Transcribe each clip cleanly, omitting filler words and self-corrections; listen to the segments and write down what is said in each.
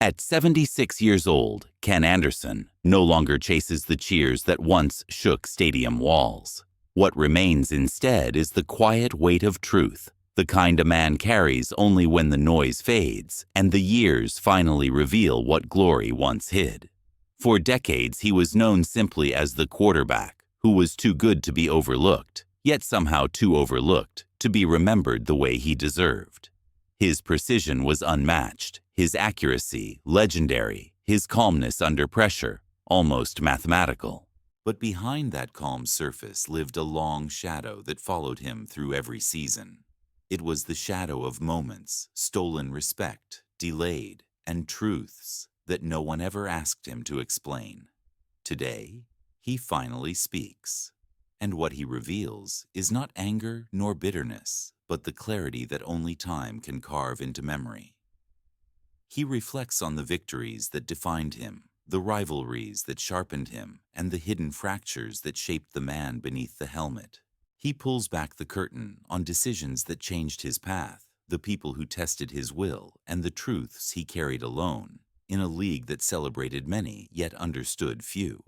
At 76 years old, Ken Anderson no longer chases the cheers that once shook stadium walls. What remains instead is the quiet weight of truth, the kind a man carries only when the noise fades and the years finally reveal what glory once hid. For decades, he was known simply as the quarterback, who was too good to be overlooked, yet somehow too overlooked to be remembered the way he deserved. His precision was unmatched, his accuracy legendary, his calmness under pressure almost mathematical. But behind that calm surface lived a long shadow that followed him through every season. It was the shadow of moments, stolen respect, delayed, and truths that no one ever asked him to explain. Today, he finally speaks. And what he reveals is not anger nor bitterness, but the clarity that only time can carve into memory. He reflects on the victories that defined him, the rivalries that sharpened him, and the hidden fractures that shaped the man beneath the helmet. He pulls back the curtain on decisions that changed his path, the people who tested his will, and the truths he carried alone, in a league that celebrated many yet understood few.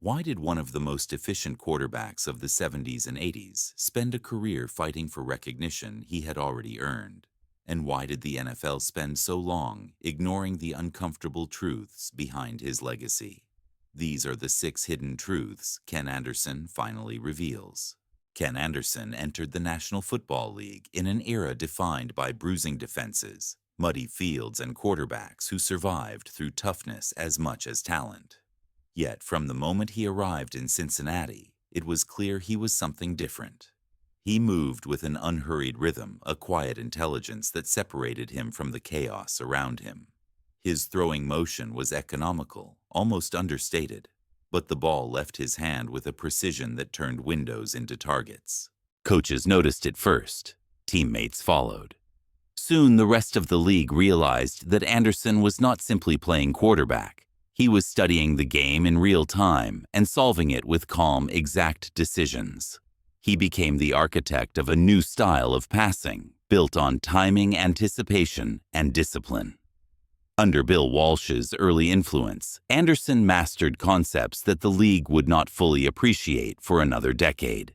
Why did one of the most efficient quarterbacks of the 70s and 80s spend a career fighting for recognition he had already earned? And why did the NFL spend so long ignoring the uncomfortable truths behind his legacy? These are the 6 hidden truths Ken Anderson finally reveals. Ken Anderson entered the National Football League in an era defined by bruising defenses, muddy fields, and quarterbacks who survived through toughness as much as talent. Yet, from the moment he arrived in Cincinnati, it was clear he was something different. He moved with an unhurried rhythm, a quiet intelligence that separated him from the chaos around him. His throwing motion was economical, almost understated, but the ball left his hand with a precision that turned windows into targets. Coaches noticed it first. Teammates followed. Soon, the rest of the league realized that Anderson was not simply playing quarterback. He was studying the game in real time and solving it with calm, exact decisions. He became the architect of a new style of passing, built on timing, anticipation, and discipline. Under Bill Walsh's early influence, Anderson mastered concepts that the league would not fully appreciate for another decade.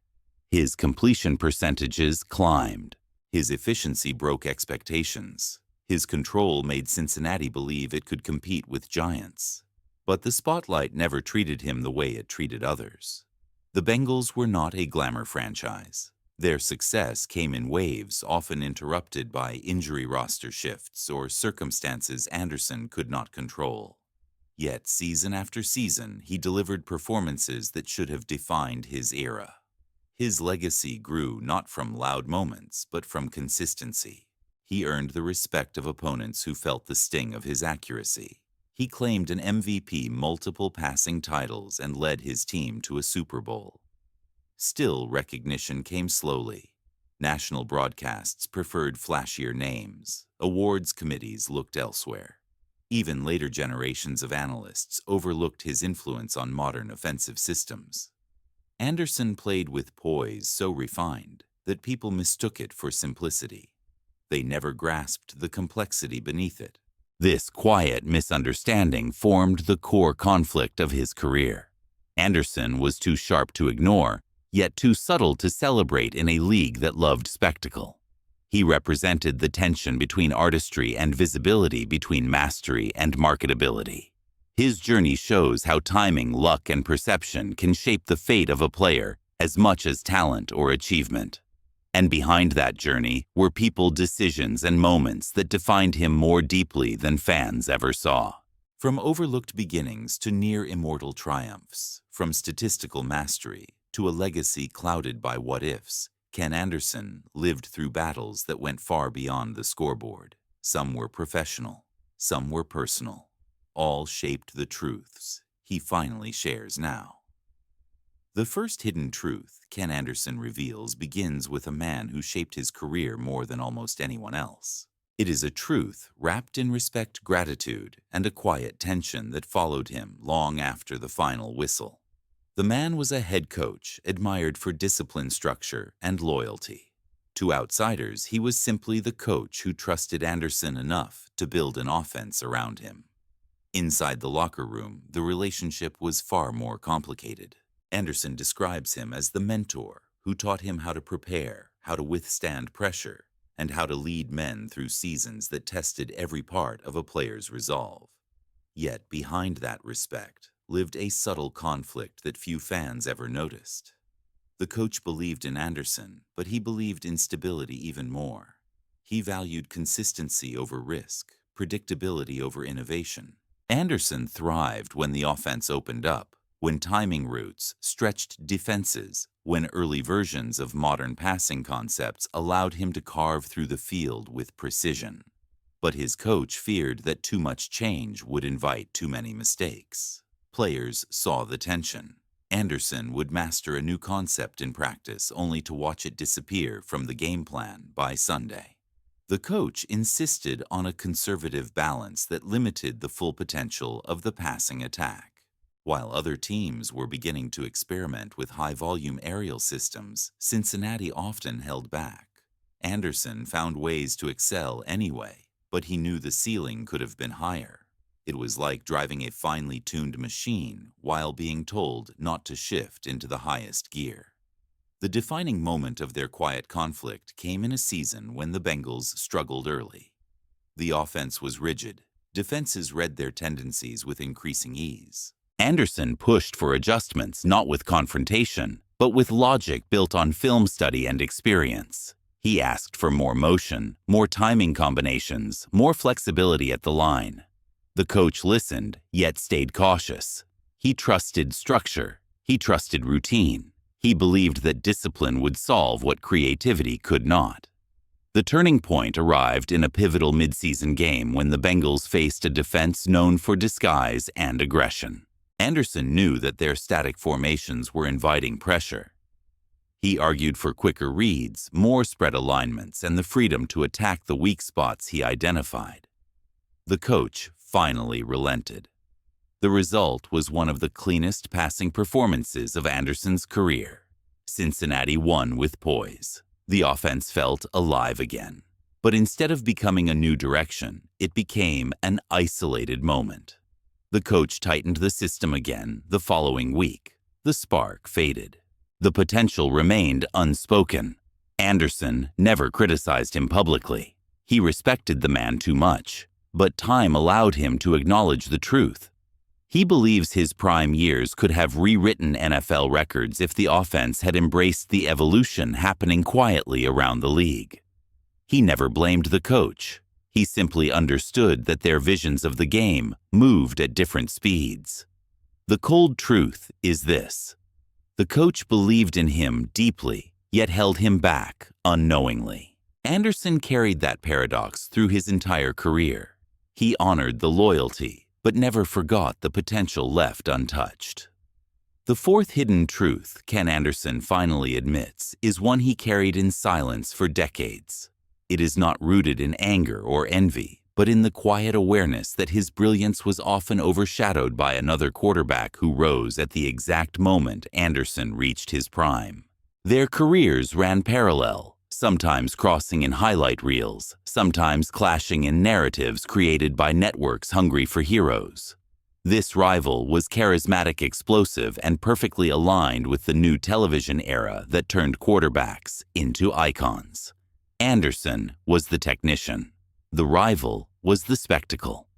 His completion percentages climbed. His efficiency broke expectations. His control made Cincinnati believe it could compete with giants. But the spotlight never treated him the way it treated others. The Bengals were not a glamour franchise. Their success came in waves, often interrupted by injury roster shifts or circumstances Anderson could not control. Yet, season after season, he delivered performances that should have defined his era. His legacy grew not from loud moments, but from consistency. He earned the respect of opponents who felt the sting of his accuracy. He claimed an MVP, multiple passing titles, and led his team to a Super Bowl. Still, recognition came slowly. National broadcasts preferred flashier names. Awards committees looked elsewhere. Even later generations of analysts overlooked his influence on modern offensive systems. Anderson played with poise so refined that people mistook it for simplicity. They never grasped the complexity beneath it. This quiet misunderstanding formed the core conflict of his career. Anderson was too sharp to ignore, yet too subtle to celebrate in a league that loved spectacle. He represented the tension between artistry and visibility, between mastery and marketability. His journey shows how timing, luck, and perception can shape the fate of a player as much as talent or achievement. And behind that journey were people, decisions, and moments that defined him more deeply than fans ever saw. From overlooked beginnings to near immortal triumphs, from statistical mastery to a legacy clouded by what-ifs, Ken Anderson lived through battles that went far beyond the scoreboard. Some were professional, some were personal. All shaped the truths he finally shares now. The first hidden truth Ken Anderson reveals begins with a man who shaped his career more than almost anyone else. It is a truth wrapped in respect, gratitude, and a quiet tension that followed him long after the final whistle. The man was a head coach admired for discipline, structure, and loyalty. To outsiders, he was simply the coach who trusted Anderson enough to build an offense around him. Inside the locker room, the relationship was far more complicated. Anderson describes him as the mentor who taught him how to prepare, how to withstand pressure, and how to lead men through seasons that tested every part of a player's resolve. Yet behind that respect lived a subtle conflict that few fans ever noticed. The coach believed in Anderson, but he believed in stability even more. He valued consistency over risk, predictability over innovation. Anderson thrived when the offense opened up, when timing routes stretched defenses, when early versions of modern passing concepts allowed him to carve through the field with precision. But his coach feared that too much change would invite too many mistakes. Players saw the tension. Anderson would master a new concept in practice only to watch it disappear from the game plan by Sunday. The coach insisted on a conservative balance that limited the full potential of the passing attack. While other teams were beginning to experiment with high-volume aerial systems, Cincinnati often held back. Anderson found ways to excel anyway, but he knew the ceiling could have been higher. It was like driving a finely tuned machine while being told not to shift into the highest gear. The defining moment of their quiet conflict came in a season when the Bengals struggled early. The offense was rigid. Defenses read their tendencies with increasing ease. Anderson pushed for adjustments not with confrontation, but with logic built on film study and experience. He asked for more motion, more timing combinations, more flexibility at the line. The coach listened, yet stayed cautious. He trusted structure. He trusted routine. He believed that discipline would solve what creativity could not. The turning point arrived in a pivotal midseason game when the Bengals faced a defense known for disguise and aggression. Anderson knew that their static formations were inviting pressure. He argued for quicker reads, more spread alignments, and the freedom to attack the weak spots he identified. The coach finally relented. The result was one of the cleanest passing performances of Anderson's career. Cincinnati won with poise. The offense felt alive again. But instead of becoming a new direction, it became an isolated moment. The coach tightened the system again the following week. The spark faded. The potential remained unspoken. Anderson never criticized him publicly. He respected the man too much, but time allowed him to acknowledge the truth. He believes his prime years could have rewritten NFL records if the offense had embraced the evolution happening quietly around the league. He never blamed the coach. He simply understood that their visions of the game moved at different speeds. The cold truth is this: the coach believed in him deeply, yet held him back unknowingly. Anderson carried that paradox through his entire career. He honored the loyalty, but never forgot the potential left untouched. The fourth hidden truth Ken Anderson finally admits is one he carried in silence for decades. It is not rooted in anger or envy, but in the quiet awareness that his brilliance was often overshadowed by another quarterback who rose at the exact moment Anderson reached his prime. Their careers ran parallel, sometimes crossing in highlight reels, sometimes clashing in narratives created by networks hungry for heroes. This rival was charismatic, explosive, and perfectly aligned with the new television era that turned quarterbacks into icons. Anderson was the technician. The rival was the spectacle.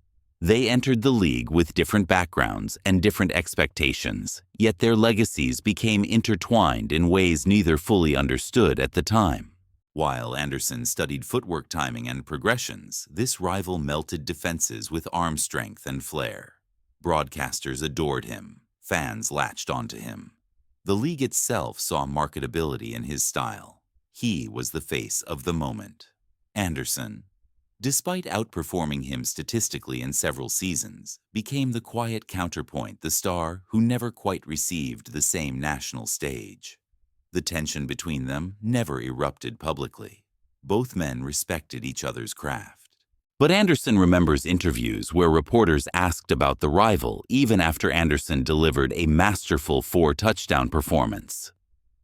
They entered the league with different backgrounds and different expectations, yet their legacies became intertwined in ways neither fully understood at the time. While Anderson studied footwork timing and progressions, this rival melted defenses with arm strength and flair. Broadcasters adored him. Fans latched onto him. The league itself saw marketability in his style. He was the face of the moment. Anderson, despite outperforming him statistically in several seasons, became the quiet counterpoint, the star who never quite received the same national stage. The tension between them never erupted publicly. Both men respected each other's craft. But Anderson remembers interviews where reporters asked about the rival even after Anderson delivered a masterful 4-touchdown performance.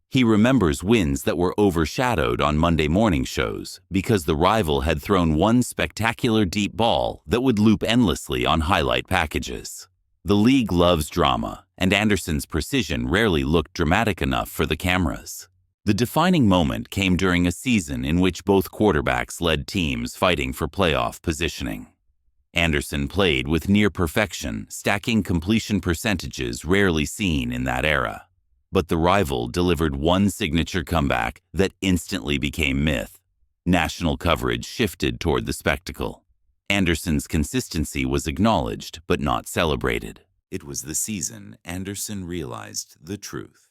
He remembers wins that were overshadowed on Monday morning shows because the rival had thrown one spectacular deep ball that would loop endlessly on highlight packages. The league loves drama, and Anderson's precision rarely looked dramatic enough for the cameras. The defining moment came during a season in which both quarterbacks led teams fighting for playoff positioning. Anderson played with near perfection, stacking completion percentages rarely seen in that era. But the rival delivered one signature comeback that instantly became myth. National coverage shifted toward the spectacle. Anderson's consistency was acknowledged but not celebrated. It was the season Anderson realized the truth.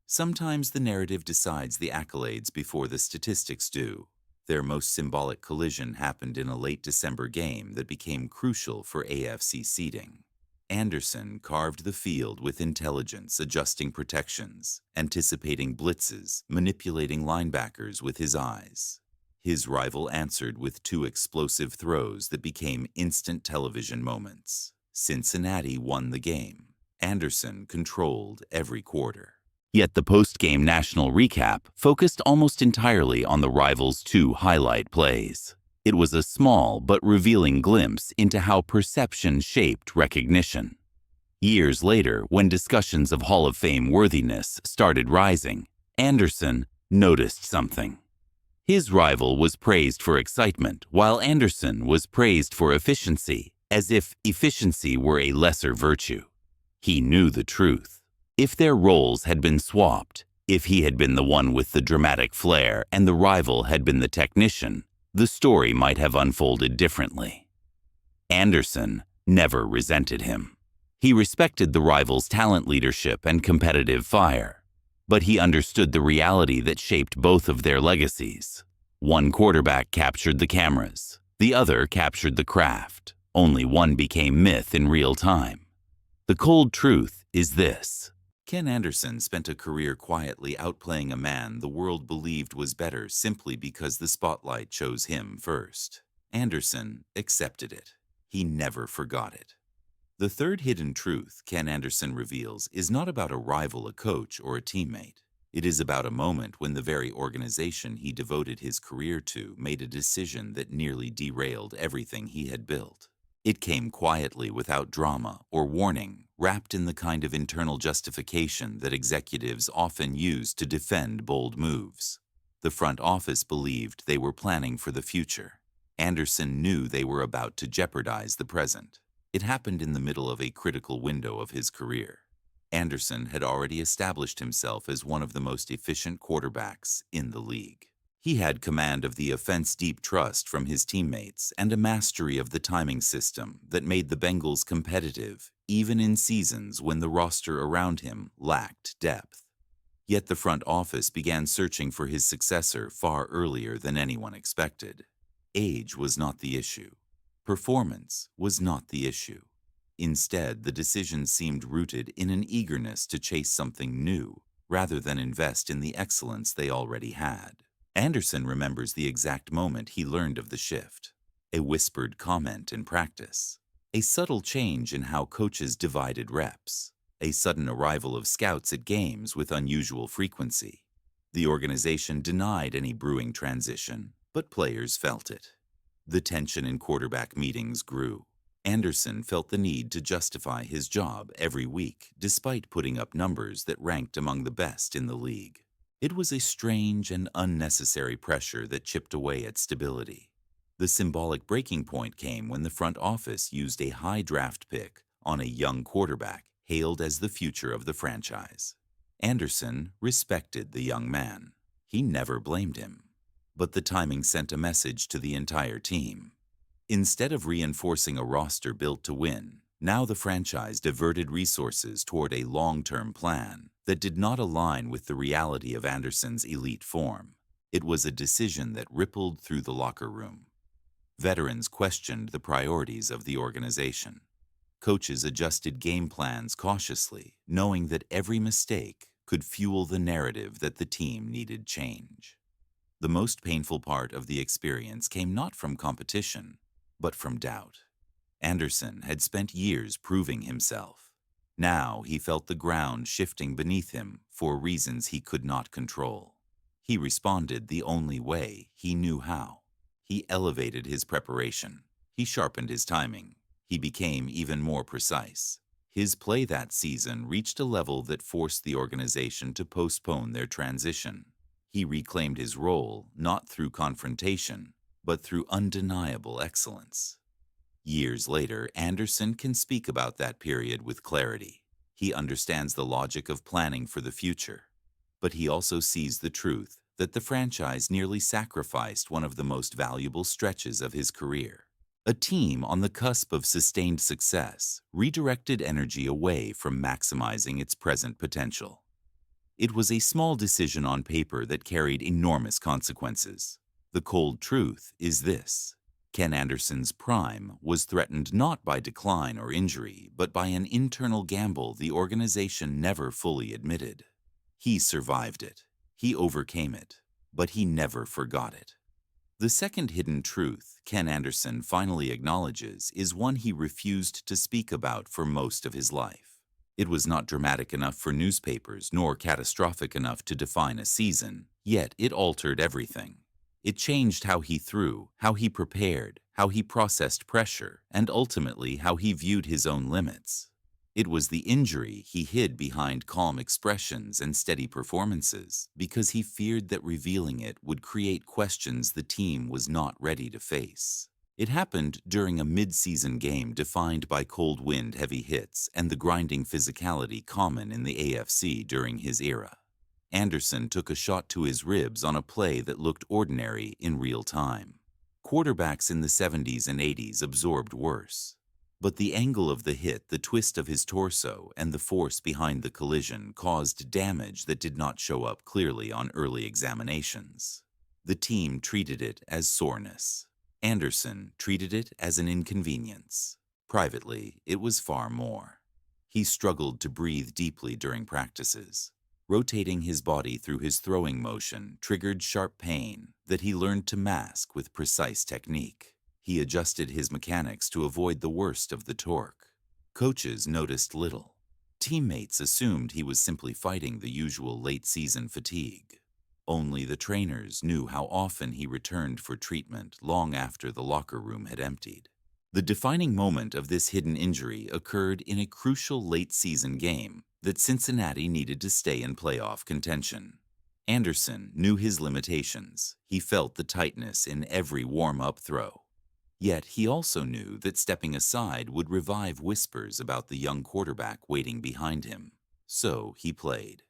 Sometimes the narrative decides the accolades before the statistics do. Their most symbolic collision happened in a late December game that became crucial for AFC seeding. Anderson carved the field with intelligence, adjusting protections, anticipating blitzes, manipulating linebackers with his eyes. His rival answered with two explosive throws that became instant television moments. Cincinnati won the game. Anderson controlled every quarter. Yet the post-game national recap focused almost entirely on the rival's two highlight plays. It was a small but revealing glimpse into how perception shaped recognition. Years later, when discussions of Hall of Fame worthiness started rising, Anderson noticed something. His rival was praised for excitement, while Anderson was praised for efficiency, as if efficiency were a lesser virtue. He knew the truth. If their roles had been swapped, if he had been the one with the dramatic flair and the rival had been the technician, the story might have unfolded differently. Anderson never resented him. He respected the rival's talent, leadership, and competitive fire. But he understood the reality that shaped both of their legacies. One quarterback captured the cameras. The other captured the craft. Only one became myth in real time. The cold truth is this. Ken Anderson spent a career quietly outplaying a man the world believed was better simply because the spotlight chose him first. Anderson accepted it. He never forgot it. The third hidden truth Ken Anderson reveals is not about a rival, a coach, or a teammate. It is about a moment when the very organization he devoted his career to made a decision that nearly derailed everything he had built. It came quietly, without drama or warning, wrapped in the kind of internal justification that executives often use to defend bold moves. The front office believed they were planning for the future. Anderson knew they were about to jeopardize the present. It happened in the middle of a critical window of his career. Anderson had already established himself as one of the most efficient quarterbacks in the league. He had command of the offense, deep trust from his teammates, and a mastery of the timing system that made the Bengals competitive, even in seasons when the roster around him lacked depth. Yet the front office began searching for his successor far earlier than anyone expected. Age was not the issue. Performance was not the issue. Instead, the decision seemed rooted in an eagerness to chase something new, rather than invest in the excellence they already had. Anderson remembers the exact moment he learned of the shift. A whispered comment in practice. A subtle change in how coaches divided reps. A sudden arrival of scouts at games with unusual frequency. The organization denied any brewing transition, but players felt it. The tension in quarterback meetings grew. Anderson felt the need to justify his job every week, despite putting up numbers that ranked among the best in the league. It was a strange and unnecessary pressure that chipped away at stability. The symbolic breaking point came when the front office used a high draft pick on a young quarterback hailed as the future of the franchise. Anderson respected the young man. He never blamed him. But the timing sent a message to the entire team. Instead of reinforcing a roster built to win, now the franchise diverted resources toward a long-term plan that did not align with the reality of Anderson's elite form. It was a decision that rippled through the locker room. Veterans questioned the priorities of the organization. Coaches adjusted game plans cautiously, knowing that every mistake could fuel the narrative that the team needed change. The most painful part of the experience came not from competition, but from doubt. Anderson had spent years proving himself. Now he felt the ground shifting beneath him for reasons he could not control. He responded the only way he knew how. He elevated his preparation. He sharpened his timing. He became even more precise. His play that season reached a level that forced the organization to postpone their transition. He reclaimed his role not through confrontation, but through undeniable excellence. Years later, Anderson can speak about that period with clarity. He understands the logic of planning for the future, but he also sees the truth that the franchise nearly sacrificed one of the most valuable stretches of his career. A team on the cusp of sustained success redirected energy away from maximizing its present potential. It was a small decision on paper that carried enormous consequences. The cold truth is this: Ken Anderson's prime was threatened not by decline or injury, but by an internal gamble the organization never fully admitted. He survived it. He overcame it, but he never forgot it. The second hidden truth Ken Anderson finally acknowledges is one he refused to speak about for most of his life. It was not dramatic enough for newspapers nor catastrophic enough to define a season, yet it altered everything. It changed how he threw, how he prepared, how he processed pressure, and ultimately how he viewed his own limits. It was the injury he hid behind calm expressions and steady performances because he feared that revealing it would create questions the team was not ready to face. It happened during a mid-season game defined by cold wind heavy hits and the grinding physicality common in the AFC during his era. Anderson took a shot to his ribs on a play that looked ordinary in real time. Quarterbacks in the 70s and 80s absorbed worse. But the angle of the hit, the twist of his torso, and the force behind the collision caused damage that did not show up clearly on early examinations. The team treated it as soreness. Anderson treated it as an inconvenience. Privately, it was far more. He struggled to breathe deeply during practices. Rotating his body through his throwing motion triggered sharp pain that he learned to mask with precise technique. He adjusted his mechanics to avoid the worst of the torque. Coaches noticed little. Teammates assumed he was simply fighting the usual late-season fatigue. Only the trainers knew how often he returned for treatment long after the locker room had emptied. The defining moment of this hidden injury occurred in a crucial late-season game that Cincinnati needed to stay in playoff contention. Anderson knew his limitations. He felt the tightness in every warm-up throw. Yet he also knew that stepping aside would revive whispers about the young quarterback waiting behind him. So he played.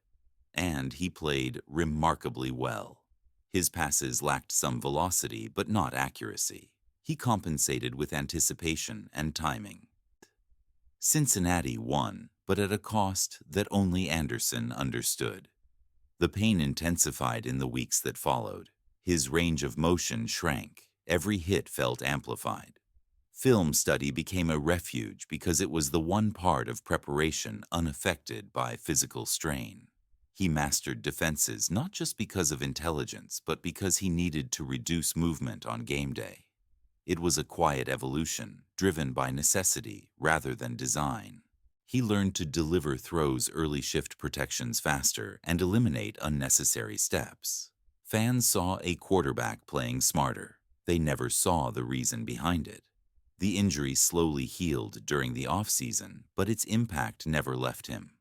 And he played remarkably well. His passes lacked some velocity but not accuracy. He compensated with anticipation and timing. Cincinnati won, but at a cost that only Anderson understood. The pain intensified in the weeks that followed. His range of motion shrank. Every hit felt amplified. Film study became a refuge because it was the one part of preparation unaffected by physical strain. He mastered defenses not just because of intelligence, but because he needed to reduce movement on game day. It was a quiet evolution, driven by necessity rather than design. He learned to deliver throws early shift protections faster and eliminate unnecessary steps. Fans saw a quarterback playing smarter. They never saw the reason behind it. The injury slowly healed during the off-season, but its impact never left him.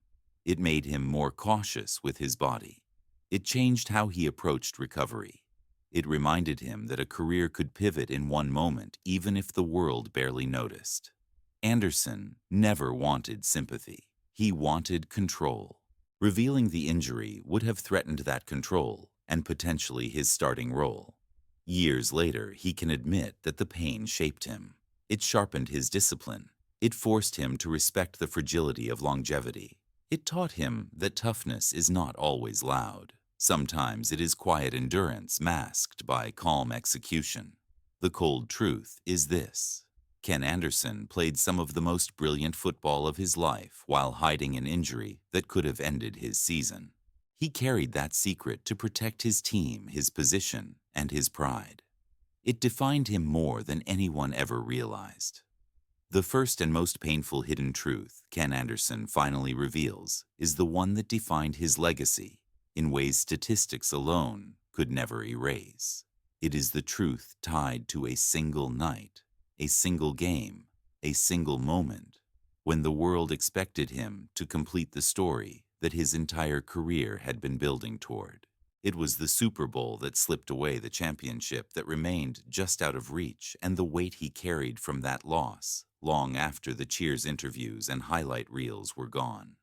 It made him more cautious with his body. It changed how he approached recovery. It reminded him that a career could pivot in one moment, even if the world barely noticed. Anderson never wanted sympathy. He wanted control. Revealing the injury would have threatened that control and potentially his starting role. Years later, he can admit that the pain shaped him. It sharpened his discipline. It forced him to respect the fragility of longevity. It taught him that toughness is not always loud. Sometimes it is quiet endurance masked by calm execution. The cold truth is this: Ken Anderson played some of the most brilliant football of his life while hiding an injury that could have ended his season. He carried that secret to protect his team, his position, and his pride. It defined him more than anyone ever realized. The first and most painful hidden truth Ken Anderson finally reveals is the one that defined his legacy in ways statistics alone could never erase. It is the truth tied to a single night, a single game, a single moment, when the world expected him to complete the story that his entire career had been building toward. It was the Super Bowl that slipped away the championship that remained just out of reach, and the weight he carried from that loss, long after the cheers interviews and highlight reels were gone.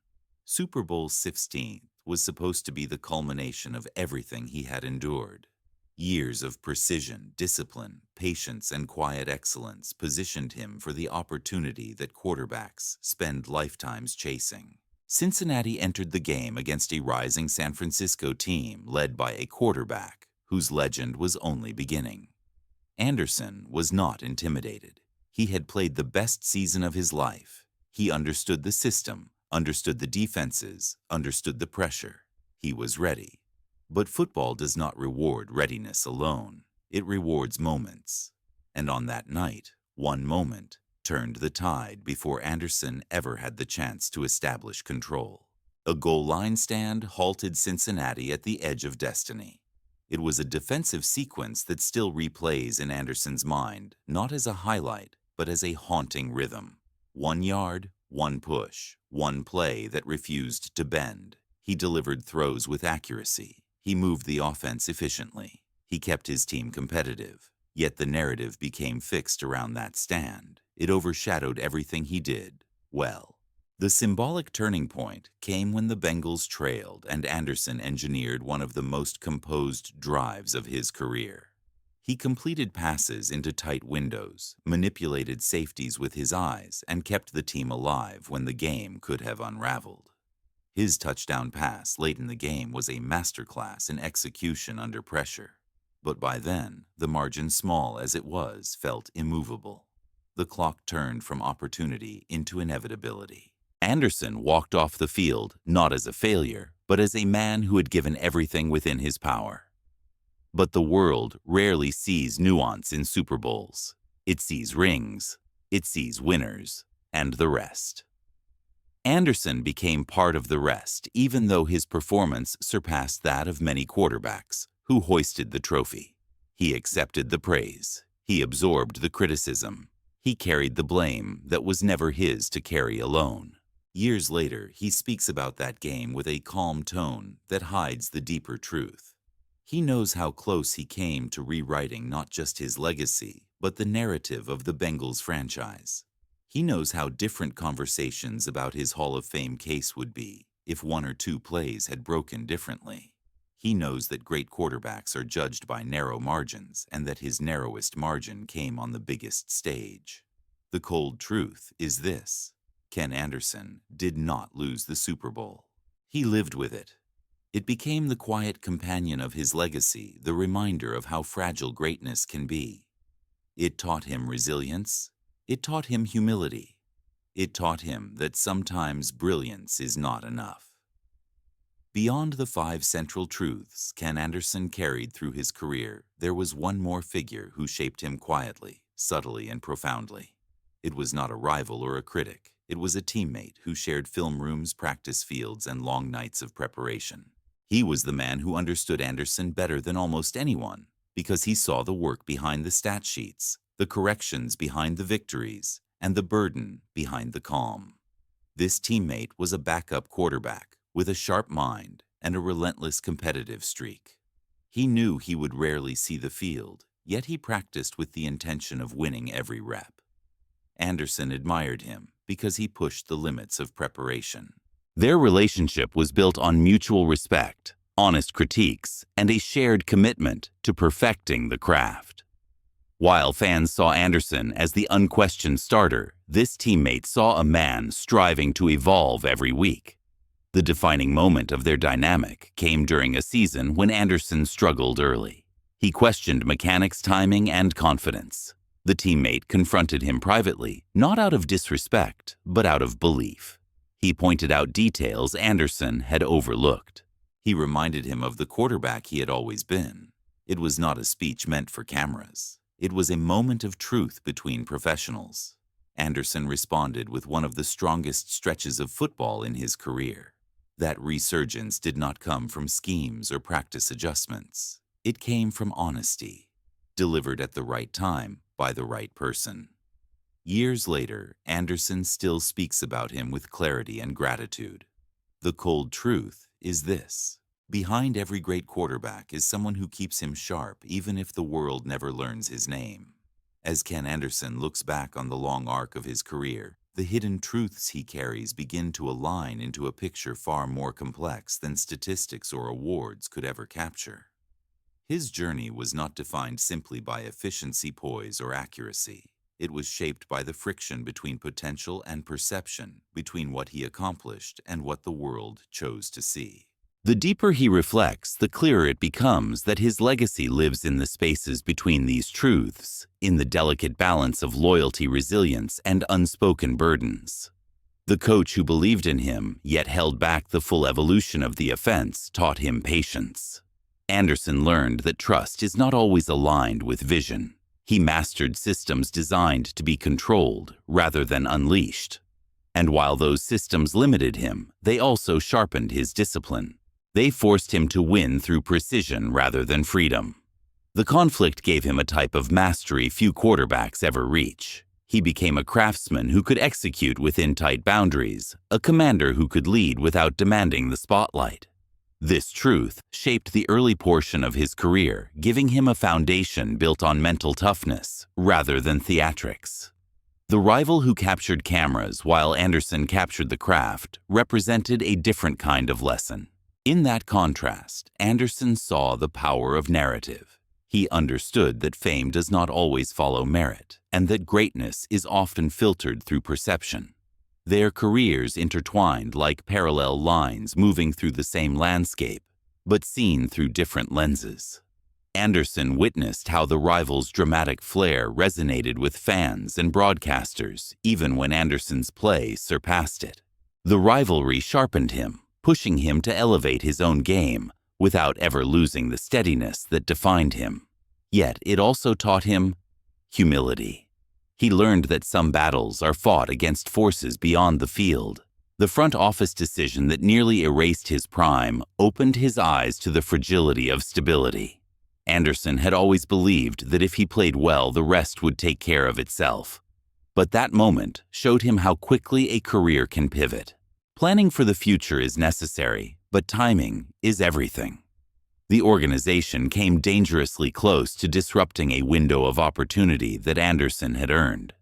Super Bowl 16 was supposed to be the culmination of everything he had endured. Years of precision, discipline, patience, and quiet excellence positioned him for the opportunity that quarterbacks spend lifetimes chasing. Cincinnati entered the game against a rising San Francisco team led by a quarterback whose legend was only beginning. Anderson was not intimidated. He had played the best season of his life. He understood the system, understood the defenses, understood the pressure. He was ready. But football does not reward readiness alone. It rewards moments. And on that night, one moment turned the tide before Anderson ever had the chance to establish control. A goal line stand halted Cincinnati at the edge of destiny. It was a defensive sequence that still replays in Anderson's mind, not as a highlight, but as a haunting rhythm. 1 yard, one push, one play that refused to bend. He delivered throws with accuracy. He moved the offense efficiently. He kept his team competitive. Yet the narrative became fixed around that stand. It overshadowed everything he did well. The symbolic turning point came when the Bengals trailed and Anderson engineered one of the most composed drives of his career. He completed passes into tight windows, manipulated safeties with his eyes, and kept the team alive when the game could have unraveled. His touchdown pass late in the game was a masterclass in execution under pressure. But by then, the margin, small as it was, felt immovable. The clock turned from opportunity into inevitability. Anderson walked off the field not as a failure, but as a man who had given everything within his power. But the world rarely sees nuance in Super Bowls. It sees rings, it sees winners, and the rest. Anderson became part of the rest, even though his performance surpassed that of many quarterbacks who hoisted the trophy. He accepted the praise. He absorbed the criticism. He carried the blame that was never his to carry alone. Years later, he speaks about that game with a calm tone that hides the deeper truth. He knows how close he came to rewriting not just his legacy, but the narrative of the Bengals franchise. He knows how different conversations about his Hall of Fame case would be if 1 or 2 plays had broken differently. He knows that great quarterbacks are judged by narrow margins and that his narrowest margin came on the biggest stage. The cold truth is this: Ken Anderson did not lose the Super Bowl. He lived with it. It became the quiet companion of his legacy, the reminder of how fragile greatness can be. It taught him resilience. It taught him humility. It taught him that sometimes brilliance is not enough. Beyond the 5 central truths Ken Anderson carried through his career, there was one more figure who shaped him quietly, subtly, and profoundly. It was not a rival or a critic. It was a teammate who shared film rooms, practice fields, and long nights of preparation. He was the man who understood Anderson better than almost anyone, because he saw the work behind the stat sheets, the corrections behind the victories, and the burden behind the calm. This teammate was a backup quarterback with a sharp mind and a relentless competitive streak. He knew he would rarely see the field, yet he practiced with the intention of winning every rep. Anderson admired him because he pushed the limits of preparation. Their relationship was built on mutual respect, honest critiques, and a shared commitment to perfecting the craft. While fans saw Anderson as the unquestioned starter, this teammate saw a man striving to evolve every week. The defining moment of their dynamic came during a season when Anderson struggled early. He questioned mechanics, timing, and confidence. The teammate confronted him privately, not out of disrespect, but out of belief. He pointed out details Anderson had overlooked. He reminded him of the quarterback he had always been. It was not a speech meant for cameras. It was a moment of truth between professionals. Anderson responded with one of the strongest stretches of football in his career. That resurgence did not come from schemes or practice adjustments. It came from honesty, delivered at the right time by the right person. Years later, Anderson still speaks about him with clarity and gratitude. The cold truth is this: behind every great quarterback is someone who keeps him sharp even if the world never learns his name. As Ken Anderson looks back on the long arc of his career, the hidden truths he carries begin to align into a picture far more complex than statistics or awards could ever capture. His journey was not defined simply by efficiency, poise, or accuracy. It was shaped by the friction between potential and perception, between what he accomplished and what the world chose to see. The deeper he reflects, the clearer it becomes that his legacy lives in the spaces between these truths, in the delicate balance of loyalty, resilience, and unspoken burdens. The coach who believed in him, yet held back the full evolution of the offense, taught him patience. Anderson learned that trust is not always aligned with vision. He mastered systems designed to be controlled rather than unleashed. And while those systems limited him, they also sharpened his discipline. They forced him to win through precision rather than freedom. The conflict gave him a type of mastery few quarterbacks ever reach. He became a craftsman who could execute within tight boundaries, a commander who could lead without demanding the spotlight. This truth shaped the early portion of his career, giving him a foundation built on mental toughness rather than theatrics. The rival who captured cameras while Anderson captured the craft represented a different kind of lesson. In that contrast, Anderson saw the power of narrative. He understood that fame does not always follow merit, and that greatness is often filtered through perception. Their careers intertwined like parallel lines moving through the same landscape, but seen through different lenses. Anderson witnessed how the rival's dramatic flair resonated with fans and broadcasters, even when Anderson's play surpassed it. The rivalry sharpened him, pushing him to elevate his own game without ever losing the steadiness that defined him. Yet it also taught him humility. He learned that some battles are fought against forces beyond the field. The front office decision that nearly erased his prime opened his eyes to the fragility of stability. Anderson had always believed that if he played well, the rest would take care of itself. But that moment showed him how quickly a career can pivot. Planning for the future is necessary, but timing is everything. The organization came dangerously close to disrupting a window of opportunity that Anderson had earned.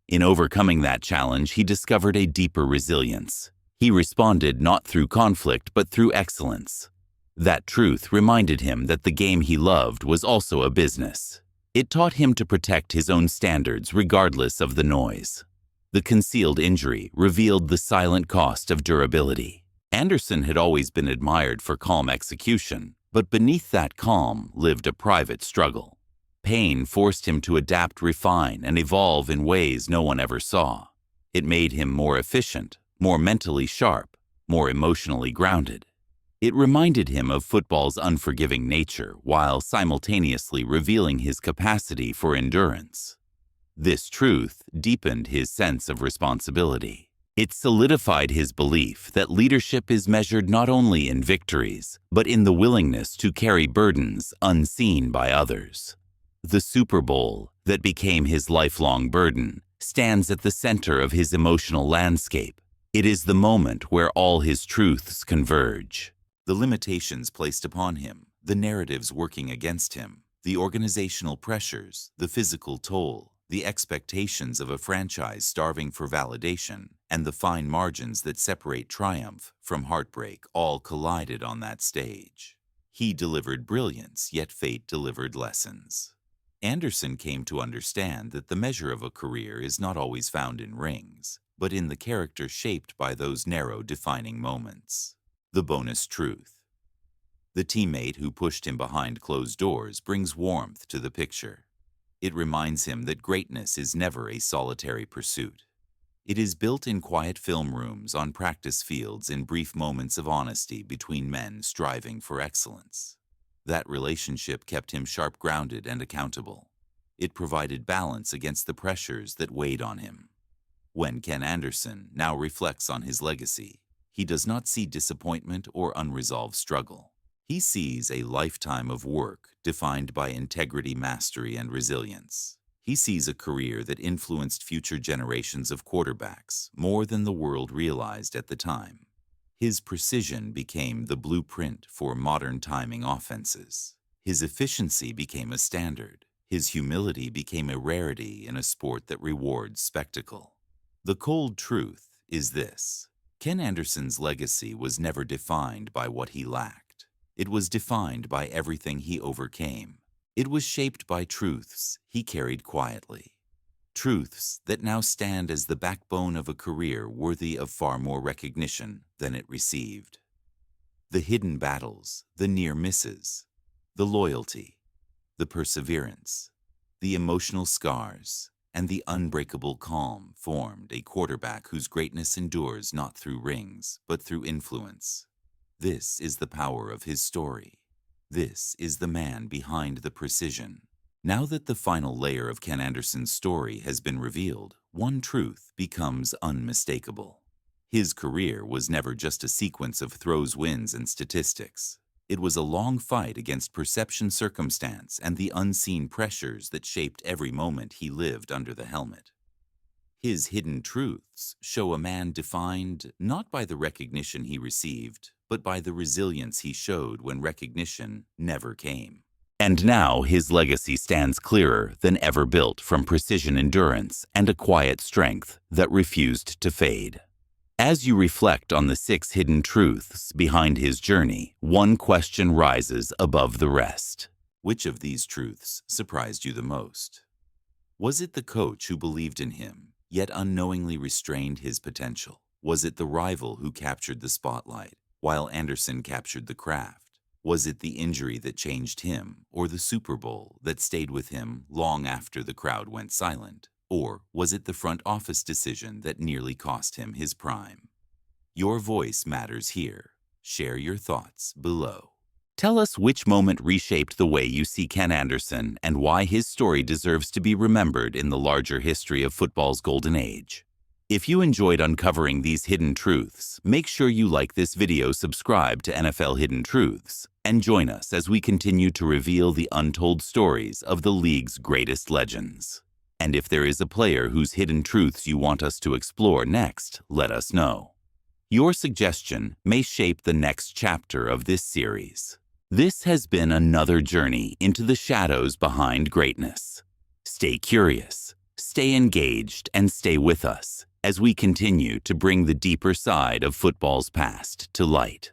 In overcoming that challenge, he discovered a deeper resilience. He responded not through conflict, but through excellence. That truth reminded him that the game he loved was also a business. It taught him to protect his own standards regardless of the noise. The concealed injury revealed the silent cost of durability. Anderson had always been admired for calm execution, but beneath that calm lived a private struggle. Pain forced him to adapt, refine, and evolve in ways no one ever saw. It made him more efficient, more mentally sharp, more emotionally grounded. It reminded him of football's unforgiving nature while simultaneously revealing his capacity for endurance. This truth deepened his sense of responsibility. It solidified his belief that leadership is measured not only in victories, but in the willingness to carry burdens unseen by others. The Super Bowl, that became his lifelong burden, stands at the center of his emotional landscape. It is the moment where all his truths converge. The limitations placed upon him, the narratives working against him, the organizational pressures, the physical toll, the expectations of a franchise starving for validation, and the fine margins that separate triumph from heartbreak all collided on that stage. He delivered brilliance, yet fate delivered lessons. Anderson came to understand that the measure of a career is not always found in rings, but in the character shaped by those narrow defining moments. The bonus truth. The teammate who pushed him behind closed doors brings warmth to the picture. It reminds him that greatness is never a solitary pursuit. It is built in quiet film rooms, on practice fields, in brief moments of honesty between men striving for excellence. That relationship kept him sharp, grounded, and accountable. It provided balance against the pressures that weighed on him. When Ken Anderson now reflects on his legacy, he does not see disappointment or unresolved struggle. He sees a lifetime of work defined by integrity, mastery, and resilience. He sees a career that influenced future generations of quarterbacks more than the world realized at the time. His precision became the blueprint for modern timing offenses. His efficiency became a standard. His humility became a rarity in a sport that rewards spectacle. The cold truth is this: Ken Anderson's legacy was never defined by what he lacked. It was defined by everything he overcame. It was shaped by truths he carried quietly. Truths that now stand as the backbone of a career worthy of far more recognition than it received. The hidden battles, the near misses, the loyalty, the perseverance, the emotional scars, and the unbreakable calm formed a quarterback whose greatness endures not through rings, but through influence. This is the power of his story. This is the man behind the precision. Now that the final layer of Ken Anderson's story has been revealed, one truth becomes unmistakable. His career was never just a sequence of throws, wins, and statistics. It was a long fight against perception, circumstance, and the unseen pressures that shaped every moment he lived under the helmet. His hidden truths show a man defined not by the recognition he received, but by the resilience he showed when recognition never came. And now his legacy stands clearer than ever, built from precision, endurance, and a quiet strength that refused to fade. As you reflect on the 6 hidden truths behind his journey, one question rises above the rest. Which of these truths surprised you the most? Was it the coach who believed in him, yet unknowingly restrained his potential? Was it the rival who captured the spotlight, while Anderson captured the craft? Was it the injury that changed him, or the Super Bowl that stayed with him long after the crowd went silent? Or was it the front office decision that nearly cost him his prime? Your voice matters here. Share your thoughts below. Tell us which moment reshaped the way you see Ken Anderson and why his story deserves to be remembered in the larger history of football's golden age. If you enjoyed uncovering these hidden truths, make sure you like this video, subscribe to NFL Hidden Truths, and join us as we continue to reveal the untold stories of the league's greatest legends. And if there is a player whose hidden truths you want us to explore next, let us know. Your suggestion may shape the next chapter of this series. This has been another journey into the shadows behind greatness. Stay curious, stay engaged, and stay with us as we continue to bring the deeper side of football's past to light.